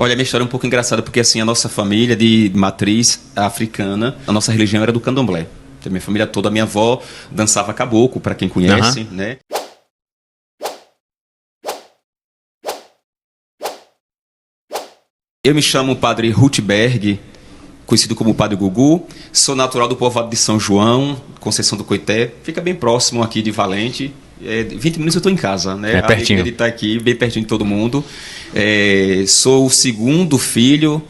Olha, a minha história é um pouco engraçada, porque assim, a nossa família de matriz africana, a nossa religião era do candomblé. Então, minha família toda, minha avó dançava caboclo, para quem conhece, né? Eu me chamo Padre Rutberg, conhecido como Padre Gugu. Sou natural do povoado de São João, Conceição do Coité. Fica bem próximo aqui de Valente. 20 minutos eu estou em casa, né? É pertinho. Ele está aqui, bem pertinho de todo mundo. Sou o segundo filho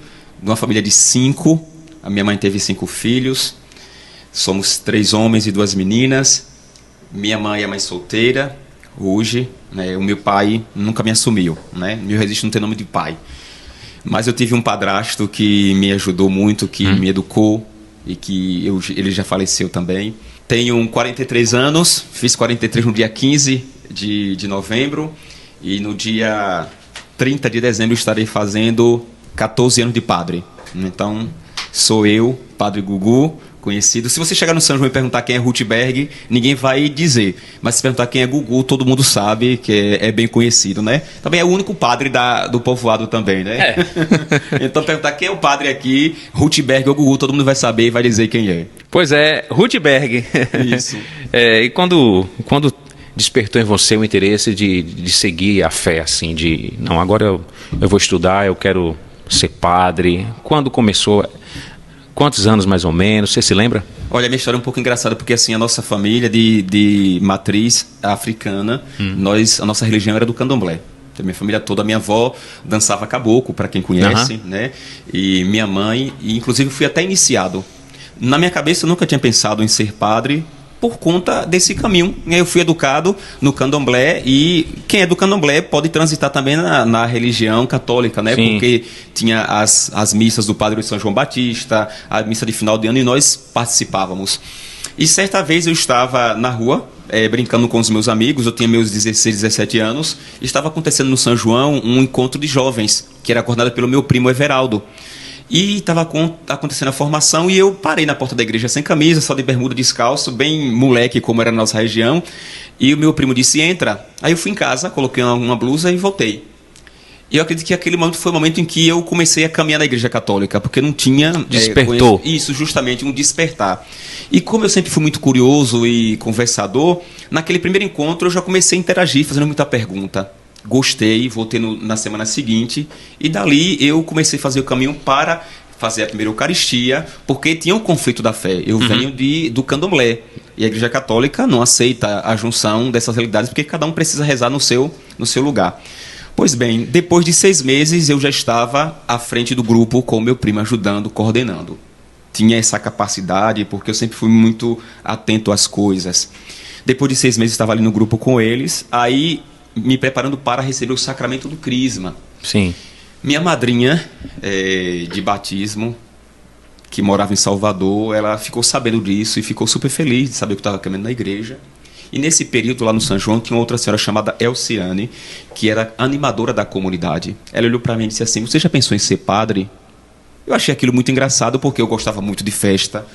de uma família de 5. A minha mãe teve 5 filhos. Somos 3 homens e 2 meninas. Minha mãe é mãe solteira, hoje. Né? O meu pai nunca me assumiu, né? Meu registro não tem nome de pai. Mas eu tive um padrasto que me ajudou muito, que me educou e que ele já faleceu também. Tenho 43 anos, fiz 43 no dia 15 de novembro e no dia 30 de dezembro estarei fazendo 14 anos de padre. Então, sou eu, Padre Gugu, conhecido. Se você chegar no São João e perguntar quem é Rutberg, ninguém vai dizer. Mas se perguntar quem é Gugu, todo mundo sabe que é bem conhecido, né? Também é o único padre do povoado também, né? Então perguntar quem é o padre aqui, Rutberg ou Gugu, todo mundo vai saber e vai dizer quem é. Pois é, Rutberg. Isso. E quando despertou em você o interesse de seguir a fé, assim, não, agora eu vou estudar, eu quero ser padre. Quando começou? Quantos anos mais ou menos? Você se lembra? Olha, a minha história é um pouco engraçada, porque assim, a nossa família de matriz africana, a nossa religião era do candomblé. Então, minha família toda, minha avó dançava caboclo, para quem conhece, né? E minha mãe, e inclusive fui até iniciado. Na minha cabeça eu nunca tinha pensado em ser padre, por conta desse caminho. Eu fui educado no candomblé e quem é do candomblé pode transitar também na religião católica, né? Sim. Porque tinha as missas do Padre São João Batista, a missa de final de ano, e nós participávamos. E certa vez eu estava na rua, brincando com os meus amigos, eu tinha meus 16, 17 anos, e estava acontecendo no São João um encontro de jovens, que era coordenado pelo meu primo Everaldo. E estava acontecendo a formação e eu parei na porta da igreja sem camisa, só de bermuda, descalço, bem moleque como era na nossa região. E o meu primo disse, entra. Aí eu fui em casa, coloquei uma blusa e voltei. E eu acredito que aquele momento foi o momento em que eu comecei a caminhar na igreja católica, porque não tinha... Despertou. Isso, justamente, um despertar. E como eu sempre fui muito curioso e conversador, naquele primeiro encontro eu já comecei a interagir, fazendo muita pergunta. Gostei, voltei na semana seguinte e dali eu comecei a fazer o caminho para fazer a primeira Eucaristia, porque tinha um conflito da fé. Eu venho do candomblé e a Igreja Católica não aceita a junção dessas realidades, porque cada um precisa rezar no seu lugar. Pois bem, depois de 6 meses eu já estava à frente do grupo com o meu primo ajudando, coordenando. Tinha essa capacidade porque eu sempre fui muito atento às coisas. Depois de 6 meses eu estava ali no grupo com eles, aí me preparando para receber o sacramento do crisma. Sim. Minha madrinha de batismo, que morava em Salvador, ela ficou sabendo disso e ficou super feliz de saber que eu estava caminhando na igreja. E nesse período lá no São João tinha outra senhora chamada Elciane, que era animadora da comunidade. Ela olhou para mim e disse assim, você já pensou em ser padre? Eu achei aquilo muito engraçado porque eu gostava muito de festa.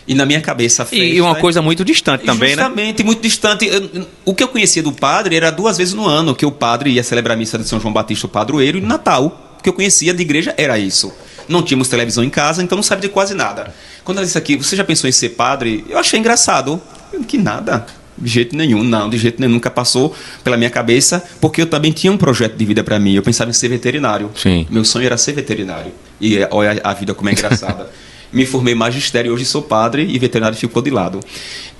E na minha cabeça a festa... E uma coisa muito distante também, justamente, né? Muito distante. O que eu conhecia do padre era 2 vezes no ano, que o padre ia celebrar a missa de São João Batista, o padroeiro, e no Natal. O que eu conhecia de igreja era isso. Não tínhamos televisão em casa, então não sabia de quase nada. Quando ela disse aqui, você já pensou em ser padre? Eu achei engraçado. Que nada. De jeito nenhum. Não, de jeito nenhum. Nunca passou pela minha cabeça, porque eu também tinha um projeto de vida para mim. Eu pensava em ser veterinário. Sim. Meu sonho era ser veterinário. E olha a vida como é engraçada. Me formei em magistério, hoje sou padre e veterinário ficou de lado.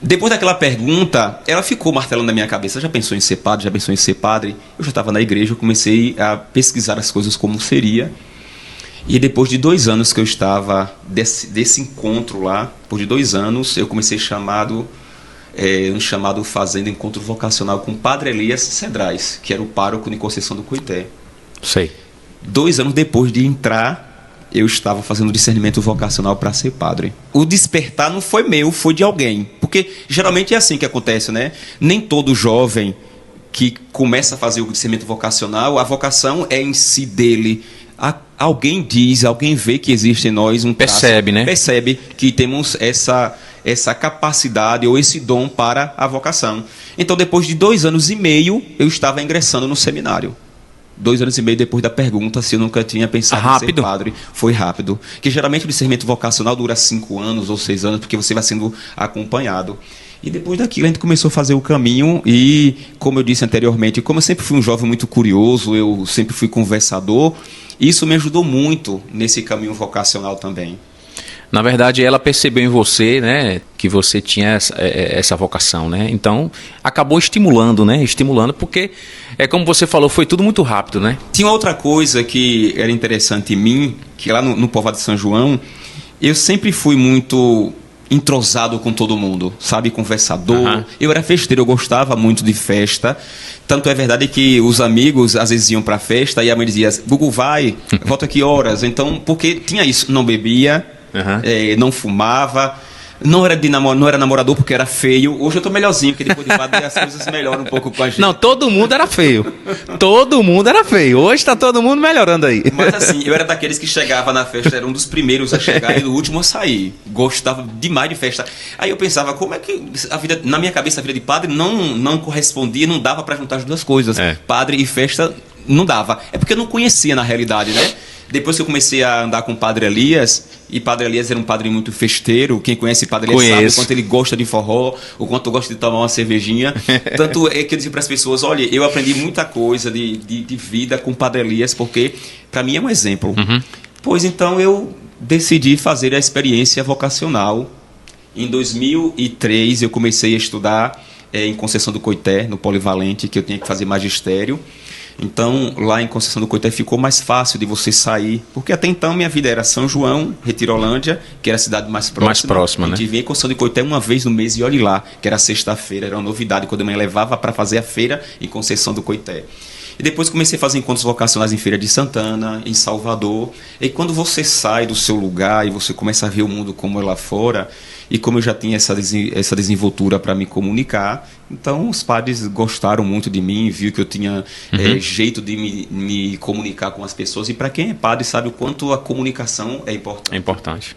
Depois daquela pergunta, ela ficou martelando na minha cabeça. Já pensou em ser padre? Já pensou em ser padre? Eu já estava na igreja, eu comecei a pesquisar as coisas como seria. E depois de 2 anos que eu estava desse encontro lá, depois de 2 anos, eu comecei um chamado fazendo encontro vocacional com o Padre Elias Cedrais, que era o pároco de Conceição do Coité. Sei. 2 anos depois de entrar, eu estava fazendo discernimento vocacional para ser padre. O despertar não foi meu, foi de alguém. Porque geralmente é assim que acontece, né? Nem todo jovem que começa a fazer o discernimento vocacional, a vocação é em si dele. Alguém diz, alguém vê que existe em nós um traço, percebe, né? Percebe que temos essa capacidade ou esse dom para a vocação. Então, depois de 2 anos e meio, eu estava ingressando no seminário. 2 anos e meio depois da pergunta se eu nunca tinha pensado em ser padre. Foi rápido. Que geralmente o discernimento vocacional dura 5 anos ou 6 anos, porque você vai sendo acompanhado. E depois daquilo a gente começou a fazer o caminho e, como eu disse anteriormente, como eu sempre fui um jovem muito curioso, eu sempre fui conversador, isso me ajudou muito nesse caminho vocacional também. Na verdade, ela percebeu em você, né, que você tinha essa vocação, né? Então, acabou estimulando, né? Estimulando, porque, como você falou, foi tudo muito rápido, né? Tinha outra coisa que era interessante em mim, que lá no Povoado de São João, eu sempre fui muito entrosado com todo mundo, sabe? Conversador. Eu era festeiro, eu gostava muito de festa. Tanto é verdade que os amigos às vezes iam pra festa e a mãe dizia, Gugu, vai, volta aqui horas. Então, porque tinha isso, não bebia, não fumava, não era namorador porque era feio. Hoje eu tô melhorzinho, porque depois de padre as coisas melhoram um pouco com a gente. Não, todo mundo era feio. Todo mundo era feio. Hoje tá todo mundo melhorando aí. Mas assim, eu era daqueles que chegava na festa, era um dos primeiros a chegar e o último a sair. Gostava demais de festa. Aí eu pensava, como é que a vida, na minha cabeça, a vida de padre não correspondia, não dava para juntar as duas coisas. Padre e festa não dava. É porque eu não conhecia na realidade, né? Depois que eu comecei a andar com o Padre Elias, e Padre Elias era um padre muito festeiro, quem conhece o Padre Elias sabe o quanto ele gosta de forró, o quanto gosta de tomar uma cervejinha. Tanto é que eu disse para as pessoas, olha, eu aprendi muita coisa de vida com o Padre Elias, porque para mim é um exemplo. Pois então eu decidi fazer a experiência vocacional. Em 2003 eu comecei a estudar em Conceição do Coité, no Polivalente, que eu tinha que fazer magistério. Então, lá em Conceição do Coité ficou mais fácil de você sair, porque até então minha vida era São João, Retirolândia, que era a cidade mais próxima. Mais próxima, né? A gente vinha em Conceição do Coité uma vez no mês e olhe lá, que era sexta-feira, era uma novidade, quando a mãe levava para fazer a feira em Conceição do Coité. E depois comecei a fazer encontros vocacionais em Feira de Santana, em Salvador. E quando você sai do seu lugar e você começa a ver o mundo como é lá fora, e como eu já tinha essa desenvoltura para me comunicar, então os padres gostaram muito de mim, viu que eu tinha jeito de me comunicar com as pessoas. E para quem é padre sabe o quanto a comunicação é importante. É importante.